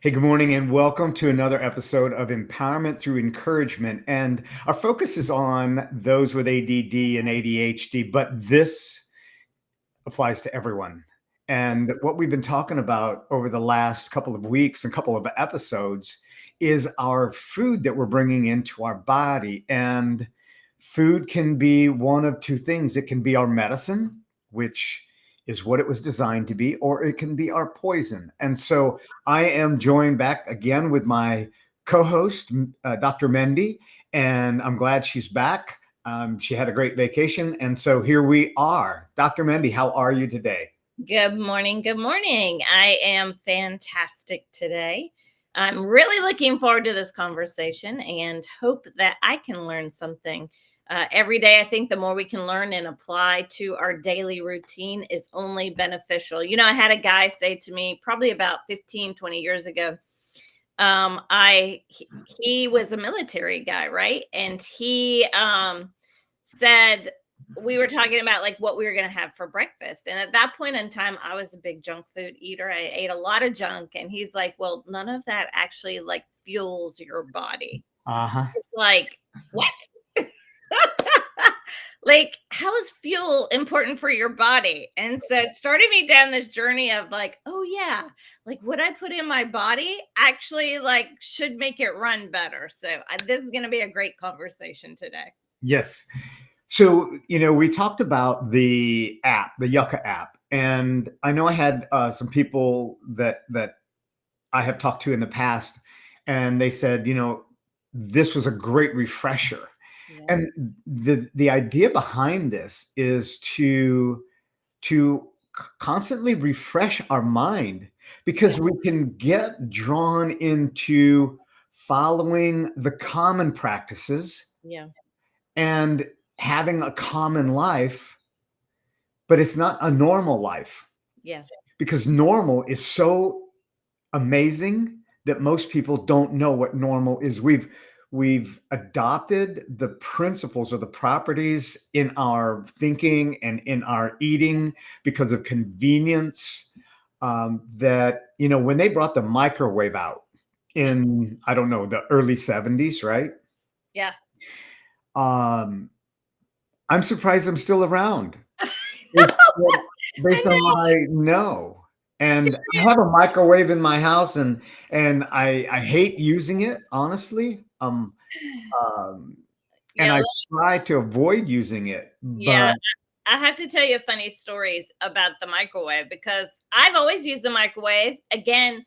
Hey, good morning, and welcome to another episode of Empowerment Through Encouragement. And our focus is on those with ADD and ADHD, but this applies to everyone. And what we've been talking about over the last couple of weeks and couple of episodes is our food that we're bringing into our body. And food can be one of two things. It can be our medicine, which is what it was designed to be, or it can be our poison. And so I am joined back again with my co-host, Dr. Mendy, and I'm glad she's back. She had a great vacation. And so here we are. Dr. Mendy, how are you today? Good morning. Good morning. I am fantastic today. I'm really looking forward to this conversation and hope that I can learn something. Every day, I think the more we can learn and apply to our daily routine is only beneficial. I had a guy say to me probably about 15, 20 years ago, he was a military guy, right? And he said, we were talking about like what we were going to have for breakfast. And at that point in time, I was a big junk food eater. I ate a lot of junk. And he's like, well, none of that actually like fuels your body. Uh-huh. Like, what? Like, how is fuel important for your body? And so it started me down this journey of like, oh yeah, like what I put in my body actually like should make it run better. So this is going to be a great conversation today. Yes. So, we talked about the app, the Yucca app, and I know I had some people that I have talked to in the past, and they said, this was a great refresher. Yeah. And the idea behind this is to constantly refresh our mind, because we can get drawn into following the common practices Yeah. and having a common life, but it's not a normal life, Yeah. because normal is so amazing that most people don't know what normal is. We've adopted the principles or the properties in our thinking and in our eating because of convenience. That when they brought the microwave out in, I don't know, the early 70s, right? Yeah. Um, I'm surprised I'm still around. No, Based on what I know. And I have a microwave in my house, and I hate using it, honestly. Um, and yeah, I try to avoid using it, yeah. but I have to tell you funny stories about the microwave because I've always used the microwave. Again,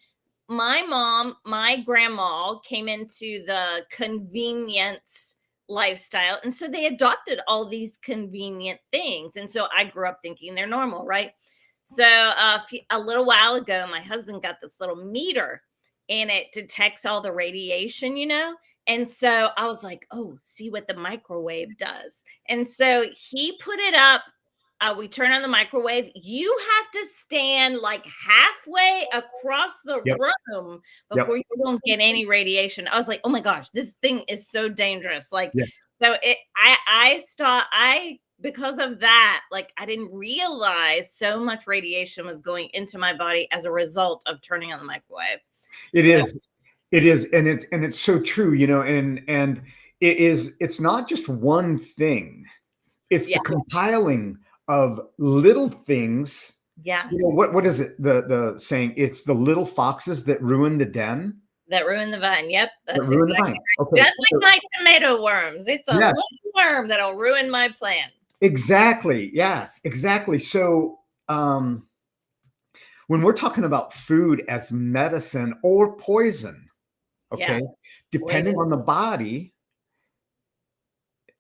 my grandma came into the convenience lifestyle. And so they adopted all these convenient things. And so I grew up thinking they're normal, right? So a little while ago, my husband got this little meter and it detects all the radiation. And so I was like, oh, see what the microwave does. And so he put it up. We turn on the microwave. You have to stand like halfway across the yep, room yep, before you don't get any radiation. I was like, oh my gosh, this thing is so dangerous. Like, yeah. so I stopped. Because of that, like I didn't realize so much radiation was going into my body as a result of turning on the microwave. It So, is. It is, and it's so true, and it's not just one thing. It's yeah, the compiling of little things. yeah, What is it? The saying, it's the little foxes that ruin the den, that ruined the vine. Yep, that that's ruin the exactly vine. right. Okay. Just like my tomato worms, it's a Yes, little worm that'll ruin my plant. exactly. Yes, exactly. So, when we're talking about food as medicine or poison, Yeah, okay, poison. depending on the body,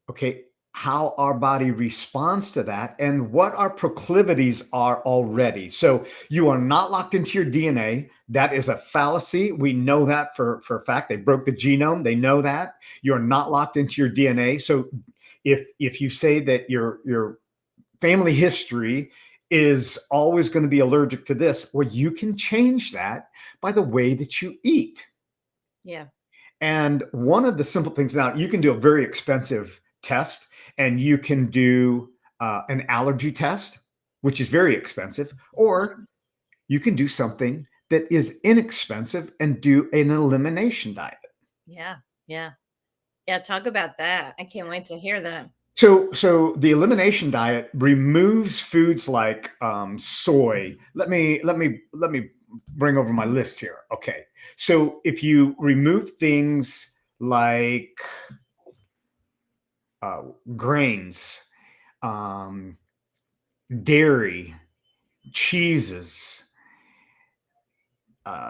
okay, how our body responds to that and what our proclivities are already. So you are not locked into your DNA. That is a fallacy. We know that for a fact. They broke the genome. They know that. You're not locked into your DNA. So if you say that your family history is always going to be allergic to this, well, you can change that by the way that you eat. Yeah, And one of the simple things, now you can do a very expensive test, and you can do an allergy test, which is very expensive, or you can do something that is inexpensive and do an elimination diet. Yeah. Yeah. Yeah. Talk about that. I can't wait to hear that. So the elimination diet removes foods like soy. Let me bring over my list here. Okay, so if you remove things like uh, grains, um, dairy, cheeses,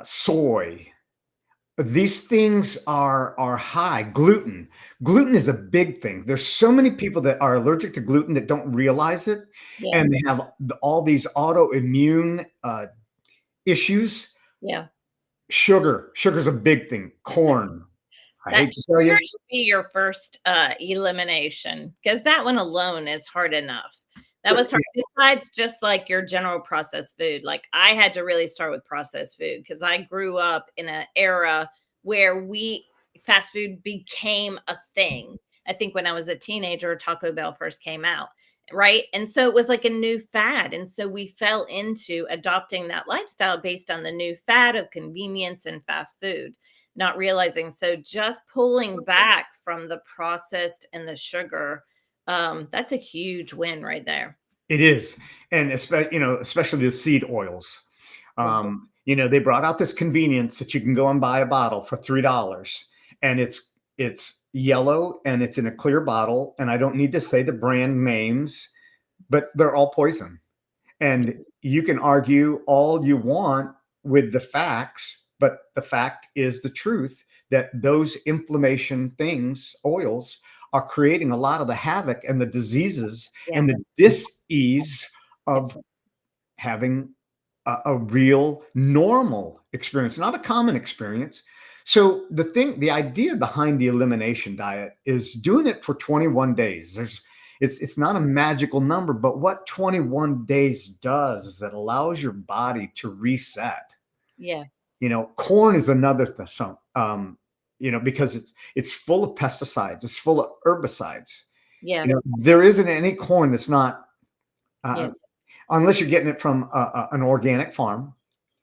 soy, these things are high. Gluten is a big thing. There's so many people that are allergic to gluten that don't realize it, Yeah. and they have all these autoimmune issues. Yeah. Sugar's a big thing. Corn, I That hate to tell sugar you. should be your first elimination, because that one alone is hard enough. That But was hard. Besides just like your general processed food, like I had to really start with processed food because I grew up in an era where fast food became a thing. I think when I was a teenager, Taco Bell first came out, right? And so it was like a new fad. And so we fell into adopting that lifestyle based on the new fad of convenience and fast food, not realizing. So just pulling back from the processed and the sugar, that's a huge win right there. it is, and especially the seed oils. Yeah. They brought out this convenience that you can go and buy a bottle for $3, and it's yellow and it's in a clear bottle. And I don't need to say the brand names, but they're all poison. And you can argue all you want with the facts, but the fact is the truth that those inflammation things, oils, are creating a lot of the havoc and the diseases Yeah. and the dis-ease of having a real normal experience, not a common experience. So the idea behind the elimination diet is doing it for 21 days. It's not a magical number, but what 21 days does is it allows your body to reset. Yeah. Corn is another thing. Because it's full of pesticides, it's full of herbicides. Yeah. There isn't any corn that's not, Yeah. unless you're getting it from an organic farm.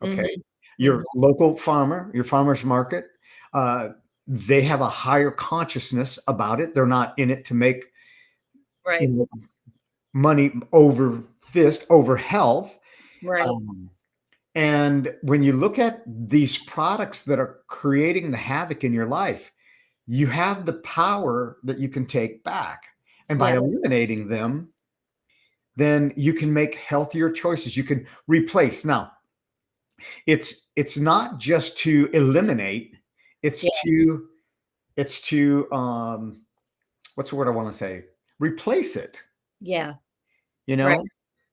Okay, Mhm. your Mhm. local farmer, your farmer's market, uh, they have a higher consciousness about it. They're not in it to make you Right. know, money over health. Right. Um, and when you look at these products that are creating the havoc in your life, you have the power that you can take back. And by Yeah. eliminating them, then you can make healthier choices. You can replace. Now, it's not just to eliminate, it's Yeah. to what's the word I want to say? Replace it, Yeah. you Right. know?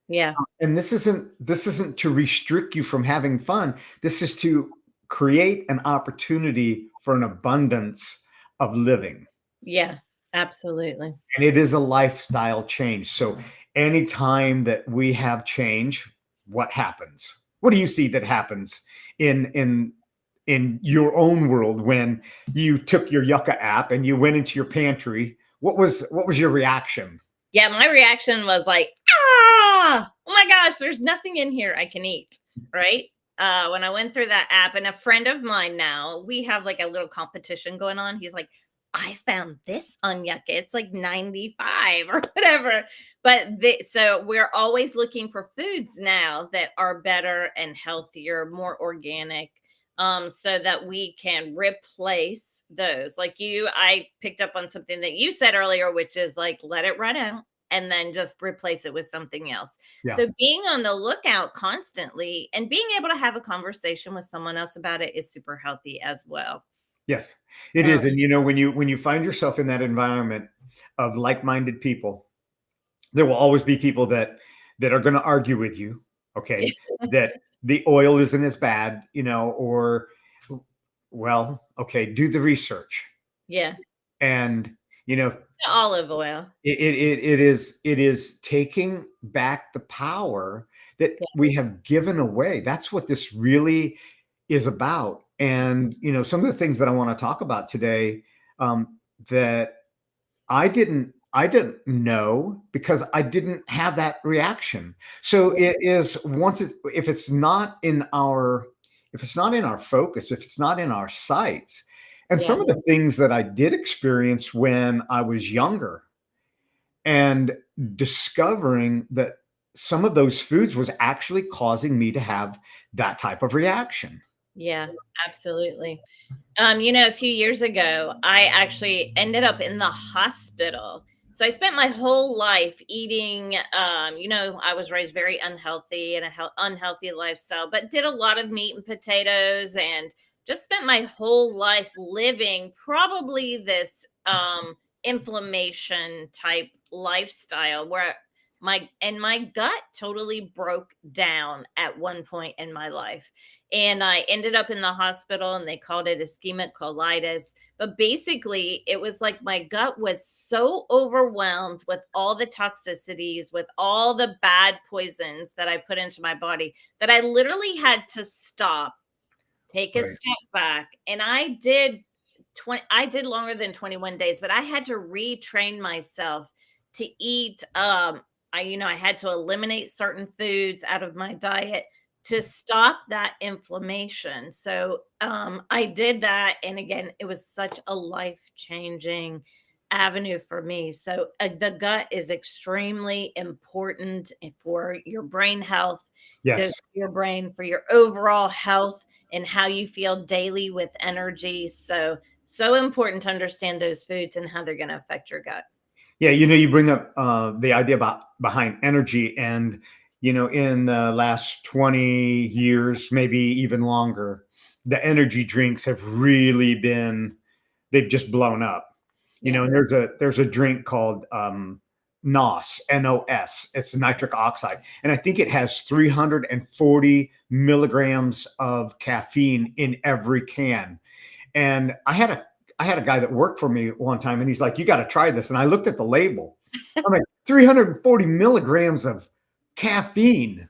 Yeah. And this isn't to restrict you from having fun. This is to create an opportunity for an abundance of living. Yeah. Absolutely. And it is a lifestyle change. So anytime that we have change, what happens? What do you see that happens in your own world when you took your Yucca app and you went into your pantry? What was your reaction? Yeah, my reaction was like, "Ah! Oh my gosh, there's nothing in here I can eat." Right? When I went through that app, and a friend of mine now, we have like a little competition going on. He's like, "I found this on Yucca. It's like 95 or whatever." So we're always looking for foods now that are better and healthier, more organic, so that we can replace those. Like I picked up on something that you said earlier, which is like let it run out and then just replace it with something else. Yeah. So being on the lookout constantly and being able to have a conversation with someone else about it is super healthy as well. Yes, it Um, is. And when you find yourself in that environment of like-minded people, there will always be people that are going to argue with you, okay, that the oil isn't as bad, or well, okay, do the research. yeah, And olive oil. it is taking back the power that Yeah, we have given away. That's what this really is about. And some of the things that I want to talk about today, that I didn't know because I didn't have that reaction. So yeah, it is, if it's not in our if it's not in our focus, if it's not in our sights. And Yeah. some of the things that I did experience when I was younger, and discovering that some of those foods was actually causing me to have that type of reaction. Yeah, absolutely. A few years ago, I actually ended up in the hospital. So I spent my whole life eating, I was raised very unhealthy and a unhealthy lifestyle, but did a lot of meat and potatoes and just spent my whole life living probably this inflammation type lifestyle where my gut totally broke down at one point in my life, and I ended up in the hospital and they called it ischemic colitis. But basically, it was like my gut was so overwhelmed with all the toxicities, with all the bad poisons that I put into my body, that I literally had to stop, take a Right. step back. And I did longer than 21 days, but I had to retrain myself to eat. I had to eliminate certain foods out of my diet to stop that inflammation. So I did that. And again, it was such a life changing avenue for me. So the gut is extremely important for your brain health, goes Yes. to your brain for your overall health and how you feel daily with energy. So important to understand those foods and how they're going to affect your gut. Yeah, you bring up the idea about behind energy, and in the last 20 years, maybe even longer, the energy drinks have really been they've just blown up. Yeah. And there's a drink called NOS. It's nitric oxide, and I think it has 340 milligrams of caffeine in every can. And I had a guy that worked for me one time, and he's like, "You got to try this." And I looked at the label. I'm like, 340 milligrams of caffeine.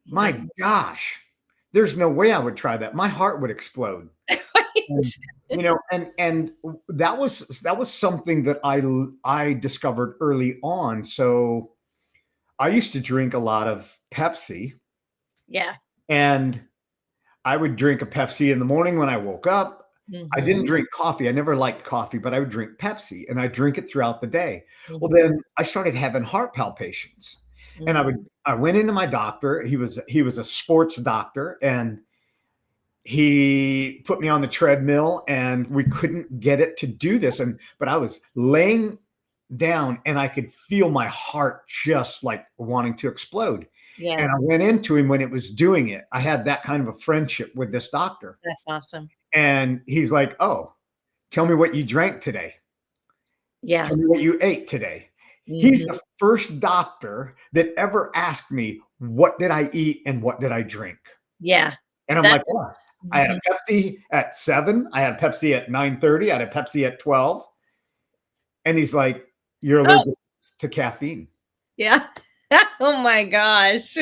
Yeah. My gosh, there's no way I would try that. My heart would explode. And, and that was something that I discovered early on. So I used to drink a lot of Pepsi, Yeah. and I would drink a Pepsi in the morning when I woke up. I didn't Hmm. drink coffee. I never liked coffee, but I would drink Pepsi, and I drink it throughout the day. Well, Hmm. then I started having heart palpitations, and Hmm. I went into my doctor. He was a sports doctor, and he put me on the treadmill, and we couldn't get it to do this. But I was laying down, and I could feel my heart just like wanting to explode. Yeah. And I went into him when it was doing it. I had that kind of a friendship with this doctor. That's awesome. And he's like, "Oh, tell me what you drank today. Yeah. Tell me what you ate today." He's Hmm. the first doctor that ever asked me, what did I eat and what did I drink? Yeah. And I'm like, That's "Yeah, I had mhm. a Pepsi at 7. I had a Pepsi at 9:30. I had a Pepsi at 12." And he's like, "You're Oh, allergic to caffeine." yeah. Oh my gosh.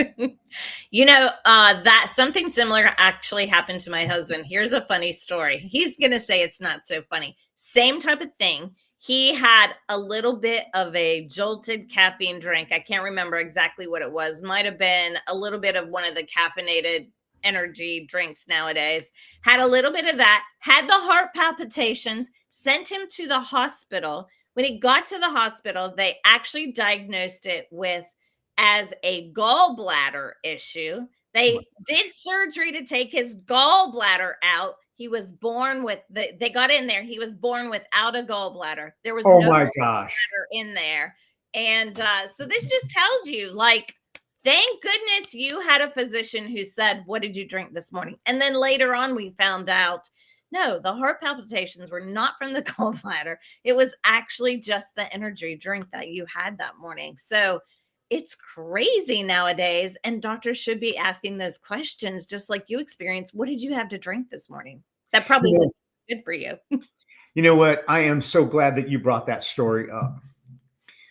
That something similar actually happened to my husband. Here's a funny story. He's going to say it's not so funny. Same type of thing. He had a little bit of a jolted caffeine drink. I can't remember exactly what it was. Might have been a little bit of one of the caffeinated energy drinks nowadays. Had a little bit of that, had the heart palpitations, sent him to the hospital. When he got to the hospital, they actually diagnosed it with as a gallbladder issue. They did surgery to take his gallbladder out. He was born with they got in there. He was born without a gallbladder. There was Oh no my gosh. gallbladder in there. And so this just tells you, like, thank goodness you had a physician who said, "What did you drink this morning?" And then later on, we found out no, the heart palpitations were not from the gallbladder. It was actually just the energy drink that you had that morning. So it's crazy nowadays. And doctors should be asking those questions, just like you experienced. What did you have to drink this morning? That You probably know, was good for you. you know what? I am so glad that you brought that story up,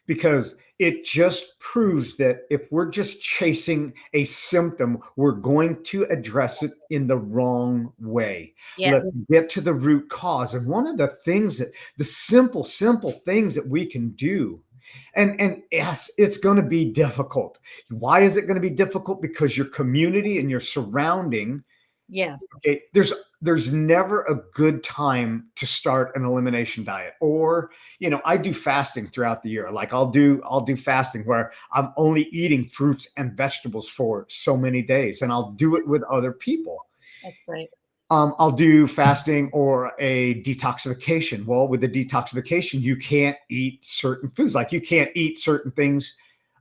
because it just proves that if we're just chasing a symptom, we're going to address it in the wrong way. Yeah. Let's get to the root cause. And one of the simple things that we can do, and yes, it's going to be difficult. Why is it going to be difficult? Because your community and your surrounding Yeah. Okay, there's never a good time to start an elimination diet. Or, I do fasting throughout the year. Like I'll do fasting where I'm only eating fruits and vegetables for so many days, and I'll do it with other people. That's great. I'll do fasting or a detoxification. Well, with the detoxification, you can't eat certain foods. Like you can't eat certain things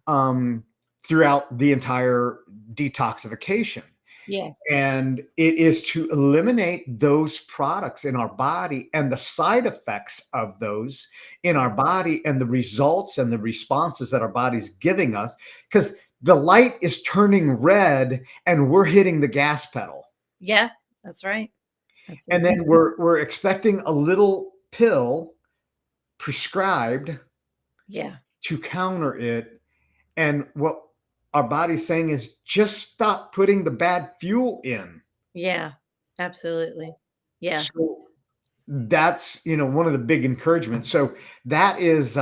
um, throughout the entire detoxification. Yeah. And it is to eliminate those products in our body and the side effects of those in our body and the results and the responses that our body's giving us. Because the light is turning red and we're hitting the gas pedal. Yeah. That's right. That's And then exactly. we're expecting a little pill prescribed Yeah. to counter it. And what our body's saying is just stop putting the bad fuel in. Yeah. Absolutely. Yeah. So that's one of the big encouragements. So that is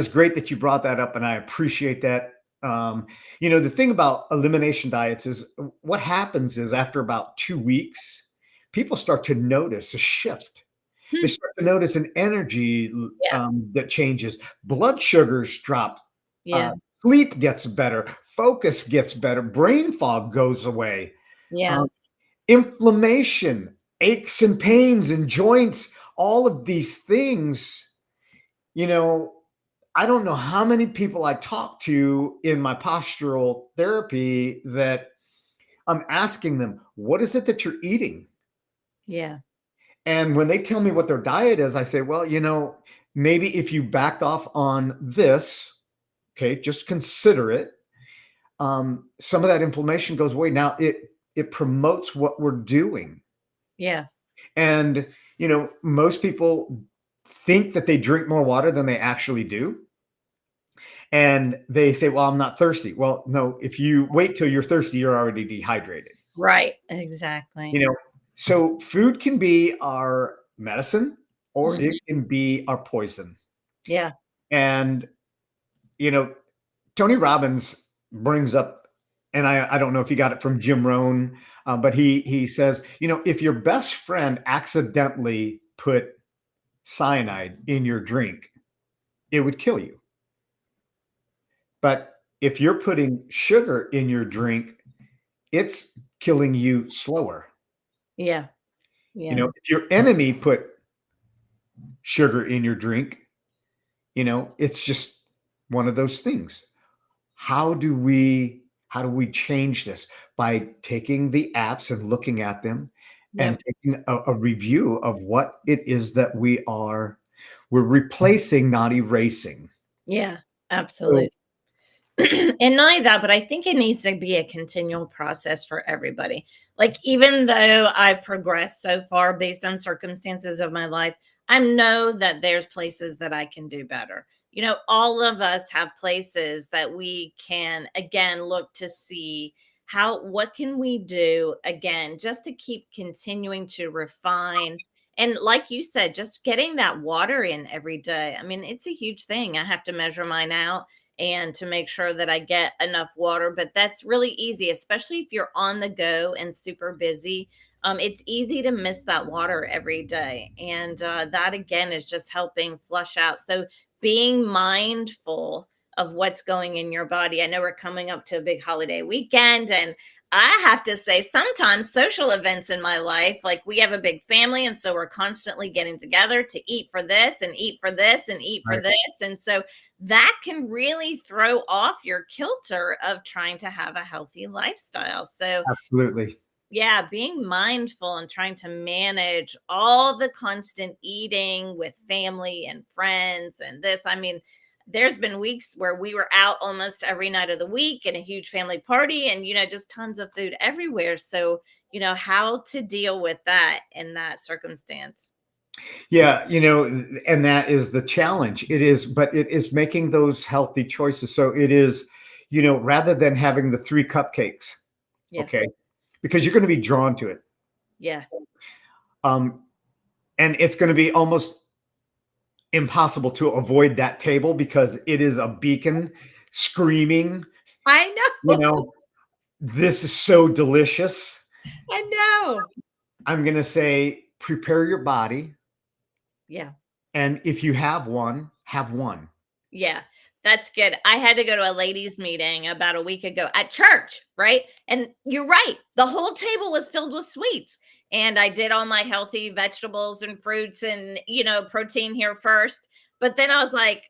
great that you brought that up, and I appreciate that. The thing about elimination diets is what happens is after about 2 weeks, people start to notice a shift. They Hmm. start to notice an energy Yeah. that changes. Blood sugars drop. Yeah. Sleep gets better. Focus gets better. Brain fog goes away. Yeah. Um, Inflammation, aches and pains and joints, all of these things, you know, I don't know how many people I talk to in my postural therapy that I'm asking them, what is it that you're eating? Yeah. And when they tell me what their diet is, I say, well, maybe if you backed off on this, okay, just consider it. Some of that inflammation goes away. Now it promotes what we're doing. Yeah. And, most people think that they drink more water than they actually do. And they say, well, I'm not thirsty. Well, no, if you wait till you're thirsty, you're already dehydrated. Right. Exactly. So food can be our medicine or it Mhm. can be our poison. Yeah. And, you know, Tony Robbins brings up, and I don't know if he got it from Jim Rohn, but he says, if your best friend accidentally put cyanide in your drink, it would kill you. But if you're putting sugar in your drink, it's killing you slower. Yeah. Yeah. If your enemy put sugar in your drink, it's just one of those things. How do we change this? By taking the apps and looking at them and Yep. taking a review of what it is that we're replacing, not erasing. Yeah. So Absolutely. And not only that, but I think it needs to be a continual process for everybody. Like, even though I've progressed so far based on circumstances of my life, I know that there's places that I can do better. All of us have places that we can, again, look to see what can we do again, just to keep continuing to refine. And like you said, just getting that water in every day. I mean, it's a huge thing. I have to measure mine out and to make sure that I get enough water. But that's really easy, especially if you're on the go and super busy. It's easy to miss that water every day. And that, again, is just helping flush out. So being mindful of what's going in your body. I know we're coming up to a big holiday weekend, and I have to say, sometimes social events in my life, like we have a big family, and so we're constantly getting together to eat for this and eat for this and eat for right, this. And so that can really throw off your kilter of trying to have a healthy lifestyle. So, absolutely. yeah, being mindful and trying to manage all the constant eating with family and friends and this. I mean, there's been weeks where we were out almost every night of the week in a huge family party and, just tons of food everywhere. So, how to deal with that in that circumstance. Yeah, and that is the challenge. But it is making those healthy choices. So it is, rather than having the 3 cupcakes, Yeah. okay, because you're going to be drawn to it. Yeah. Um, and it's going to be almost impossible to avoid that table because it is a beacon screaming, I you know. know, this is so delicious. I know. I'm going to say prepare your body. Yeah. And if you have one, have one. Yeah, that's good. I had to go to a ladies' meeting about a week ago at church, right? And you're right. The whole table was filled with sweets. And I did all my healthy vegetables and fruits and, protein here first. But then I was like,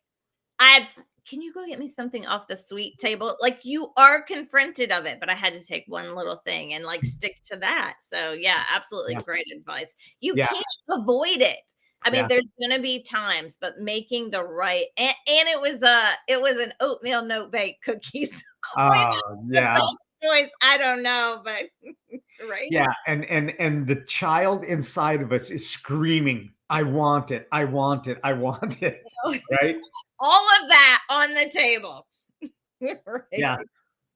can you go get me something off the sweet table? Like you are confronted of it, but I had to take one little thing and like stick to that. So yeah, absolutely Yeah. great advice. You Yeah. can't avoid it. I mean, Yeah. there's gonna be times, but making the right and it was an oatmeal no bake cookies. The Yeah. best choice. I don't know, but right. Yeah. And the child inside of us is screaming, I want it. I want it. I want it. Right? All of that on the table. Right. Yeah.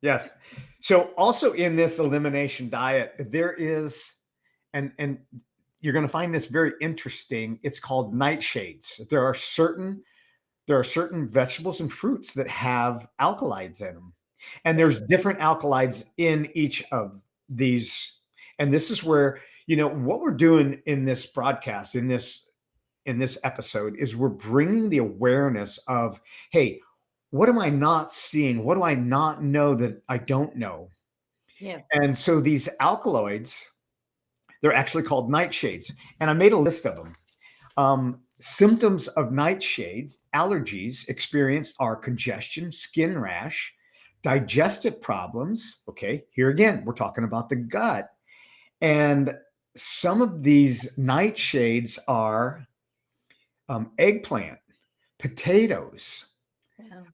Yes. So also in this elimination diet, there is, and you're going to find this very interesting. It's called nightshades. There are certain vegetables and fruits that have alkaloids in them. And there's different alkaloids in each of these. And this is where, what we're doing in this broadcast, in this episode, is we're bringing the awareness of, hey, what am I not seeing? What do I not know that I don't know? Yeah. And so these alkaloids, they're actually called nightshades. And I made a list of them. Symptoms of nightshades, allergies experienced are congestion, skin rash, digestive problems. Okay, here again, we're talking about the gut. And some of these nightshades are eggplant, potatoes,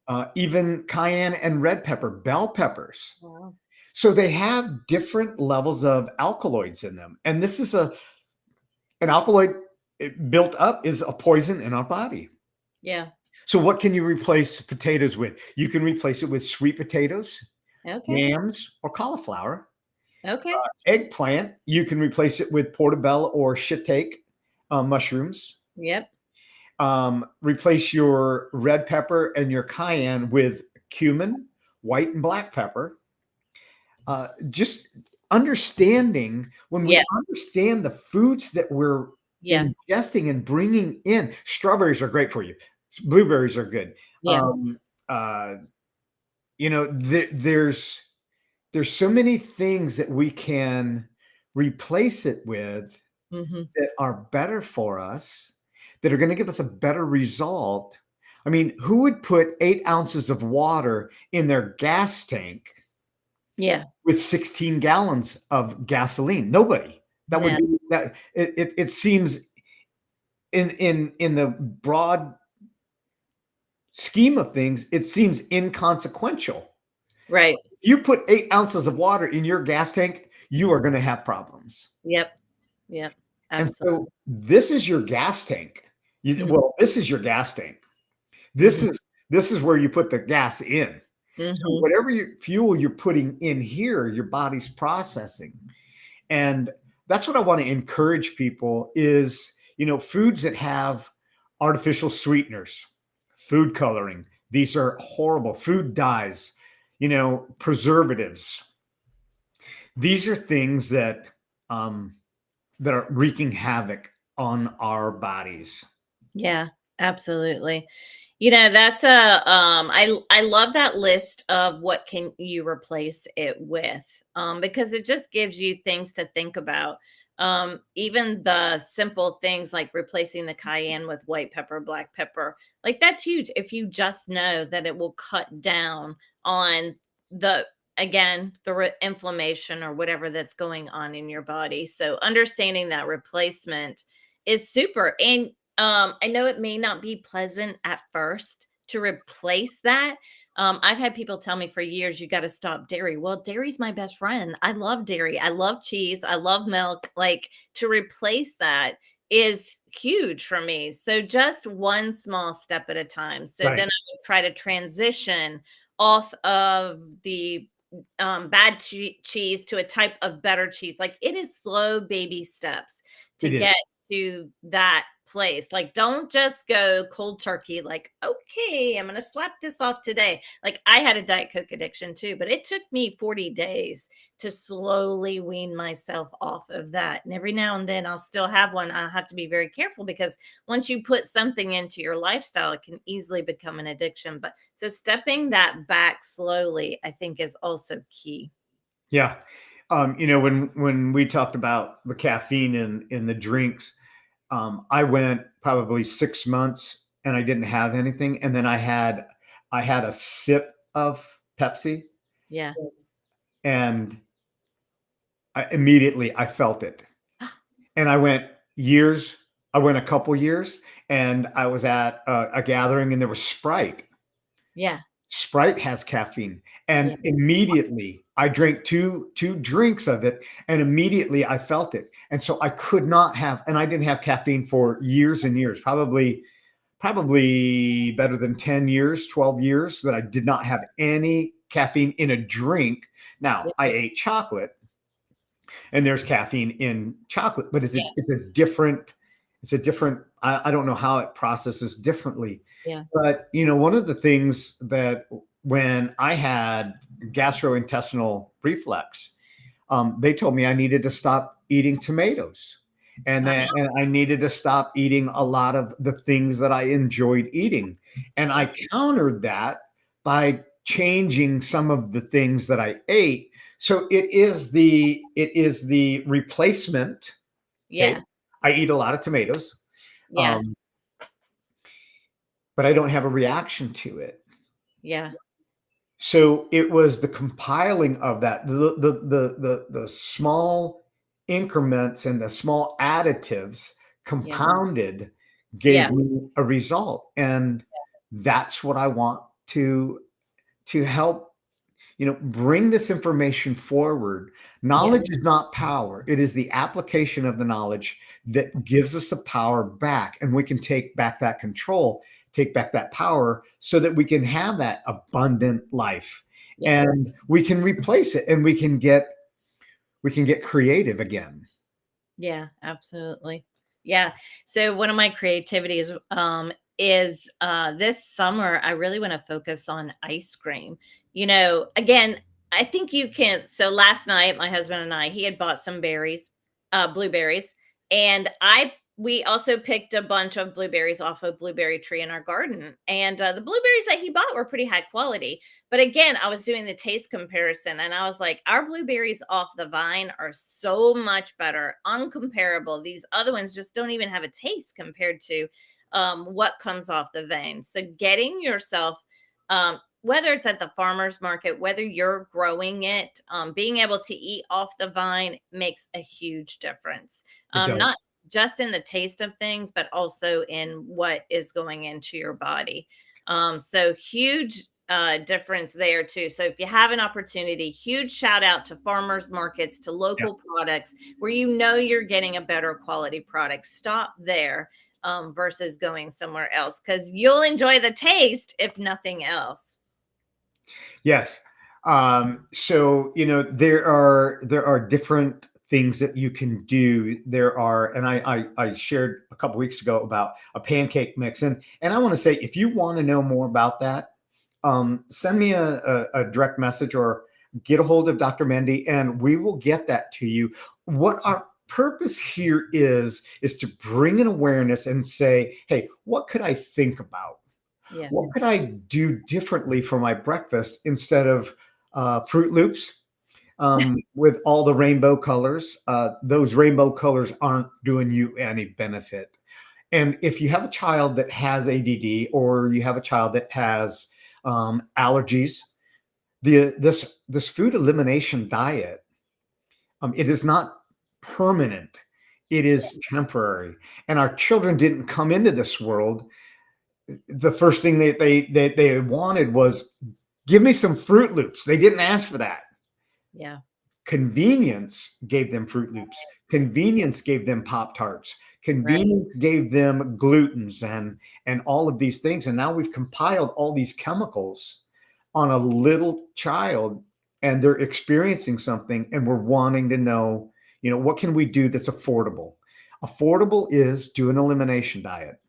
Wow. even cayenne and red pepper, bell peppers. Wow. So they have different levels of alkaloids in them. And this is an alkaloid built up is a poison in our body. Yeah. So what can you replace potatoes with? You can replace it with sweet potatoes, Okay. yams, or cauliflower. Okay. Eggplant, you can replace it with portobello or shiitake mushrooms. Yep. Replace your red pepper and your cayenne with cumin, white and black pepper. Just understanding when we Yeah. understand the foods that we're Yeah. ingesting and bringing in. Strawberries are great for you. Blueberries are good. Yeah. Um, uh, there's so many things that we can replace it with Mhm. that are better for us, that are going to give us a better result. I mean, who would put 8 ounces of water in their gas tank Yeah. with 16 gallons of gasoline? Nobody. That would No. be that. It seems in the broad scheme of things, it seems inconsequential. Right. If you put 8 ounces of water in your gas tank, you are going to have problems. Yep. Yep. And Absolutely. so this is your gas tank. Mhm. Well, this is your gas tank. This Mhm. is this is where you put the gas in. So Mhm. whatever fuel you're putting in here, your body's processing. And that's what I want to encourage people is, foods that have artificial sweeteners, food coloring. These are horrible. Food dyes, preservatives. These are things that are wreaking havoc on our bodies. Yeah, absolutely. That's I love that list of what can you replace it with. Because it just gives you things to think about. Even the simple things like replacing the cayenne with white pepper, black pepper. Like that's huge if you just know that it will cut down on the again, the inflammation or whatever that's going on in your body. So understanding that replacement is super. And I know it may not be pleasant at first to replace that. I've had people tell me for years, you got to stop dairy. Well, dairy's my best friend. I love dairy. I love cheese. I love milk. Like to replace that is huge for me. So just one small step at a time. So Right. then I would try to transition off of the bad cheese to a type of better cheese. Like it is slow baby steps to It is. get to that place. Like, don't just go cold turkey, like, okay, I'm going to slap this off today. Like, I had a Diet Coke addiction too, but it took me 40 days to slowly wean myself off of that. And every now and then I'll still have one. I'll have to be very careful because once you put something into your lifestyle, it can easily become an addiction. But so stepping that back slowly, I think, is also key. Yeah. When we talked about the caffeine in the drinks, I went probably 6 months and I didn't have anything, and then I had a sip of Pepsi, Yeah. and immediately I felt it, and I went a couple years, and I was at a gathering, and there was Sprite. Yeah. Sprite has caffeine, Yeah. and immediately I drank two drinks of it, and immediately I felt it. And so I could not have, and I didn't have caffeine for years and years, probably better than 10 years, 12 years that I did not have any caffeine in a drink. Now, Yeah. I ate chocolate, and there's caffeine in chocolate, but Yeah. it's a different, I don't know how it processes differently. Yeah. But one of the things that when I had gastrointestinal reflux, they told me I needed to stop eating tomatoes, and I needed to stop eating a lot of the things that I enjoyed eating. And I countered that by changing some of the things that I ate. So it is the replacement. Okay. Yeah. I eat a lot of tomatoes, Yeah. um, but I don't have a reaction to it. Yeah. So it was the compiling of that, the small increments and the small additives Yeah. compounded Yeah. gave me a result. And that's what I want to help, bring this information forward. Knowledge is not power. It is the application of the knowledge that gives us the power back, and we can take back that control, take back that power, so that we can have that abundant life. Yeah. And we can replace it, and we can get creative again. Yeah, absolutely. Yeah. So one of my creativities is this summer I really want to focus on ice cream. Again, I think you can. So last night my husband and I, he had bought some berries, blueberries, and I we also picked a bunch of blueberries off a blueberry tree in our garden. And the blueberries that he bought were pretty high quality. But again, I was doing the taste comparison and I was like, our blueberries off the vine are so much better, uncomparable. These other ones just don't even have a taste compared to what comes off the vine. So getting yourself, whether it's at the farmer's market, whether you're growing it, being able to eat off the vine makes a huge difference. It does. Not just in the taste of things, but also in what is going into your body. So huge difference there too. So if you have an opportunity, huge shout out to farmers markets, to Yeah. local products where you're getting a better quality product. Stop there versus going somewhere else because you'll enjoy the taste if nothing else. Yes. So there are different things that you can do. There are, and I shared a couple weeks ago about a pancake mix, and I want to say, if you want to know more about that, send me a direct message or get a hold of Dr. Mendy, and we will get that to you. What our purpose here is to bring an awareness and say, hey, what could I think about? Yeah. What could I do differently for my breakfast instead of Fruit Loops with all the rainbow colors? Those rainbow colors aren't doing you any benefit. And if you have a child that has ADD, or you have a child that has allergies, this food elimination diet, it is not permanent. It is temporary. And our children didn't come into this world. The first thing they wanted was, give me some Fruit Loops. They didn't ask for that. Yeah. Convenience gave them Fruit Loops. Convenience gave them Pop Tarts. Right. Convenience gave them glutens and all of these things. And now we've compiled all these chemicals on a little child, and they're experiencing something, and we're wanting to know, What can we do that's affordable? Affordable is do an elimination diet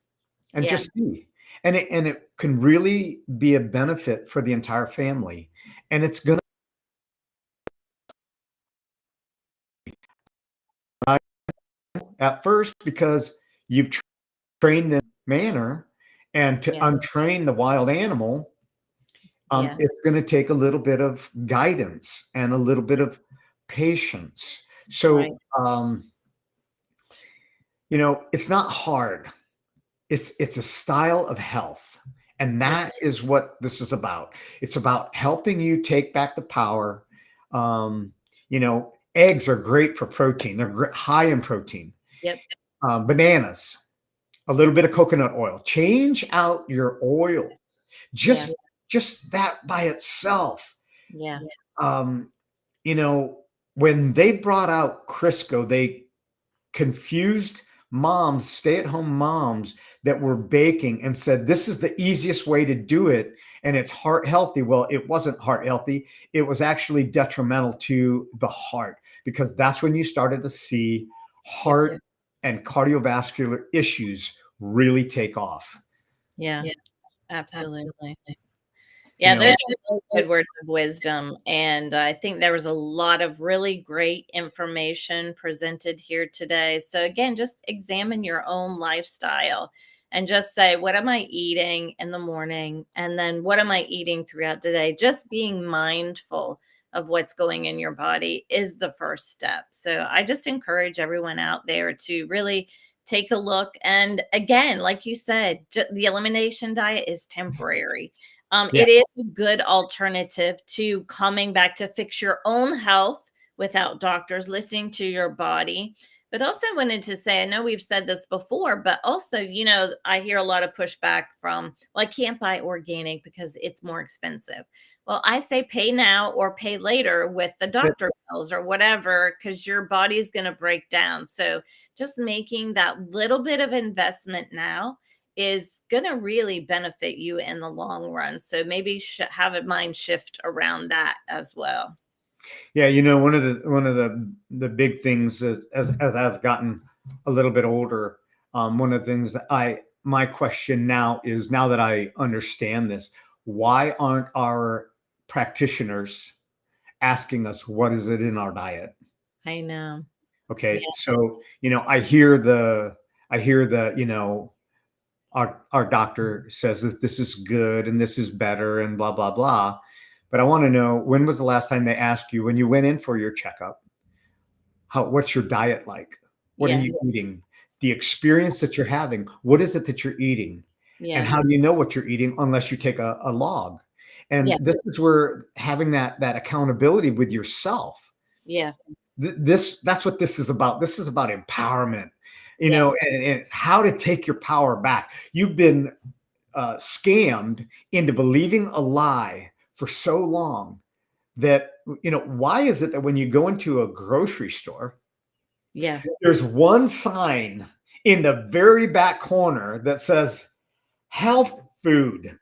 and Yeah. just see. And it can really be a benefit for the entire family. And it's going to at first because you've trained them manner, and to Yeah. untrain the wild animal, Yeah. it's going to take a little bit of guidance and a little bit of patience. Right. So, it's not hard. It's a style of health. And Yeah. that is what this is about. It's about helping you take back the power. Eggs are great for protein. They're high in protein. Yep. Bananas, a little bit of coconut oil. Change out your oil. Yeah. Just that by itself. Yeah. Um, when they brought out Crisco, they confused moms, stay-at-home moms that were baking, and said, this is the easiest way to do it, and it's heart healthy. Well, it wasn't heart healthy. It was actually detrimental to the heart, because that's when you started to see heart and cardiovascular issues really take off. Yeah. Absolutely. You Yeah, know, those are really good words of wisdom. And I think there was a lot of really great information presented here today. So, again, just examine your own lifestyle and just say, what am I eating in the morning? And then what am I eating throughout the day? Just being mindful of what's going in your body is the first step. So, I just encourage everyone out there to really take a look. And again, like you said, the elimination diet is temporary. Yeah. It is a good alternative to coming back to fix your own health without doctors, listening to your body. But also wanted to say, I know we've said this before, but also, I hear a lot of pushback from, well, I can't buy organic because it's more expensive. Well, I say pay now or pay later with the doctor bills or whatever, because your body's going to break down. So just making that little bit of investment now is going to really benefit you in the long run. So maybe have a mind shift around that as well. Yeah, one of the big things as I've gotten a little bit older, one of the things that my question now is, now that I understand this, why aren't our practitioners asking us what is it in our diet? I know. Okay, Yeah. so I hear the our doctor says that this is good and this is better and blah blah blah. But I want to know, when was the last time they asked you, when you went in for your checkup, what's your diet like? What are Yeah. you eating? The experience that you're having, what is it that you're eating? And Yeah. how do you know what you're eating unless you take a log? And Yeah. this is where having that accountability with yourself. Yeah. That's what this is about. This is about empowerment, Yeah. and it's how to take your power back. You've been scammed into believing a lie for so long that, why is it that when you go into a grocery store, Yeah. there's one sign in the very back corner that says health food?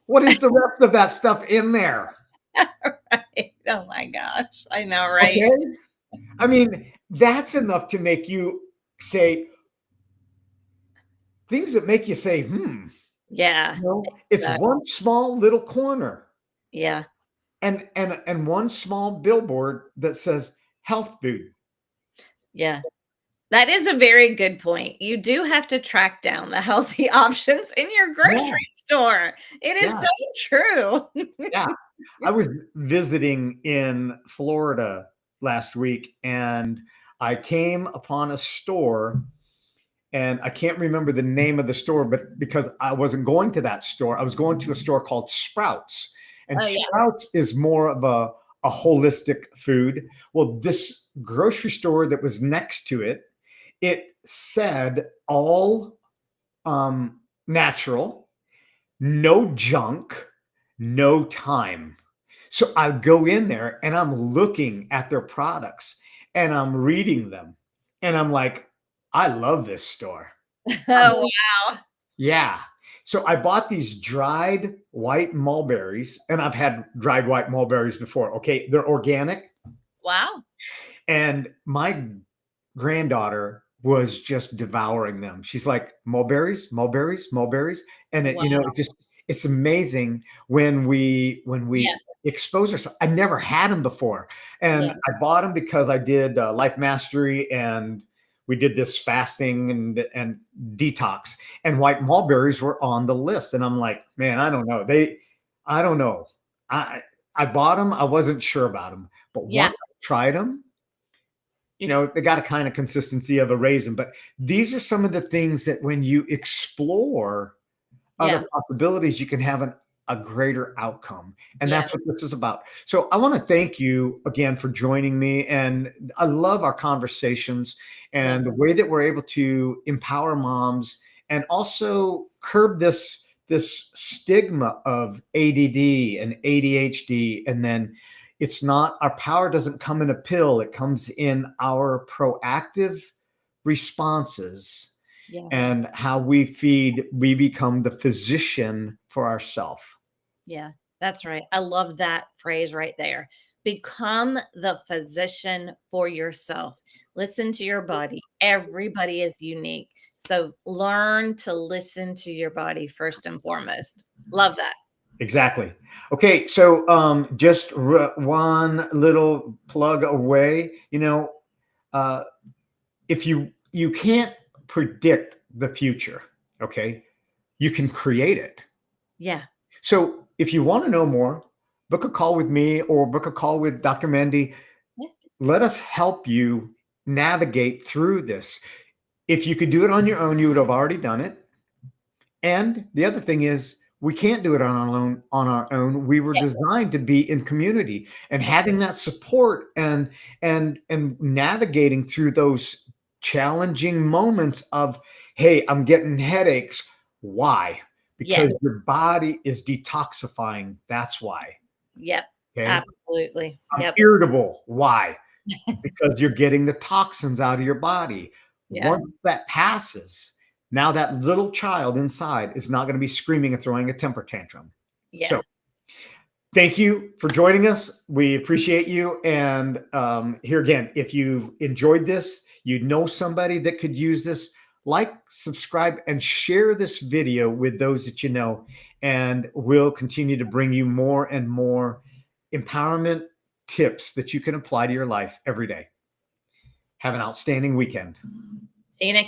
What is the rest of that stuff in there? Right. Oh my gosh. I know, right? Okay. I mean, that's enough to make you say things that make you say, Yeah. it's Exactly. one small little corner Yeah. and one small billboard that says health food. Yeah. That is a very good point. You do have to track down the healthy options in your Yeah. grocery store. It is Yeah. so true. Yeah. I was visiting in Florida last week, and I came upon a store, and I can't remember the name of the store, but because I wasn't going to that store, I was going to a store called Sprouts. And Oh, yeah. Sprouts is more of a holistic food. Well, this grocery store that was next to it, it said all natural, no junk, no time. So I go in there and I'm looking at their products and I'm reading them. And I'm like, I love this store. Oh, wow. Yeah. So I bought these dried white mulberries, and I've had dried white mulberries before. Okay. They're organic. Wow. And my granddaughter was just devouring them. She's like, mulberries, mulberries, mulberries. And it, Wow. it just, it's amazing when we Yeah. expose ourselves. I never had them before. And Yeah. I bought them because I did Life Mastery, and we did this fasting and detox, and white mulberries were on the list. And I'm like, man, I don't know. I don't know. I, I bought them. I wasn't sure about them, but Yeah. once I tried them, they got a kind of consistency of a raisin. But these are some of the things that when you explore other Yeah. possibilities, you can have a greater outcome. And Yeah. that's what this is about. So I want to thank you again for joining me. And I love our conversations and the way that we're able to empower moms and also curb this stigma of ADD and ADHD. And then it's not, our power doesn't come in a pill. It comes in our proactive responses Yeah. and how we become the physician for ourselves. Yeah. That's right. I love that phrase right there. Become the physician for yourself. Listen to your body. Everybody is unique. So learn to listen to your body first and foremost. Love that. Exactly. Okay, so just one little plug away. Uh, if you can't predict the future, okay, you can create it. Yeah. So if you want to know more, book a call with me or book a call with Dr. Mendy. Yeah. Let us help you navigate through this. If you could do it on your own, you would have already done it. And the other thing is, we can't do it on our own. We were Yeah. designed to be in community, and That's having that support and navigating through those challenging moments of, hey, I'm getting headaches. Why? Yeah. Because your body is detoxifying. That's why. Yep. Okay. Absolutely. I'm Yep. irritable. Why? Because you're getting the toxins out of your body. Yeah. Once that passes, now that little child inside is not going to be screaming and throwing a temper tantrum. Yeah. So thank you for joining us. We appreciate you. And here again, if you've enjoyed this, you know somebody that could use this, like, subscribe, and share this video with those that you know. And we'll continue to bring you more and more empowerment tips that you can apply to your life every day. Have an outstanding weekend. See you next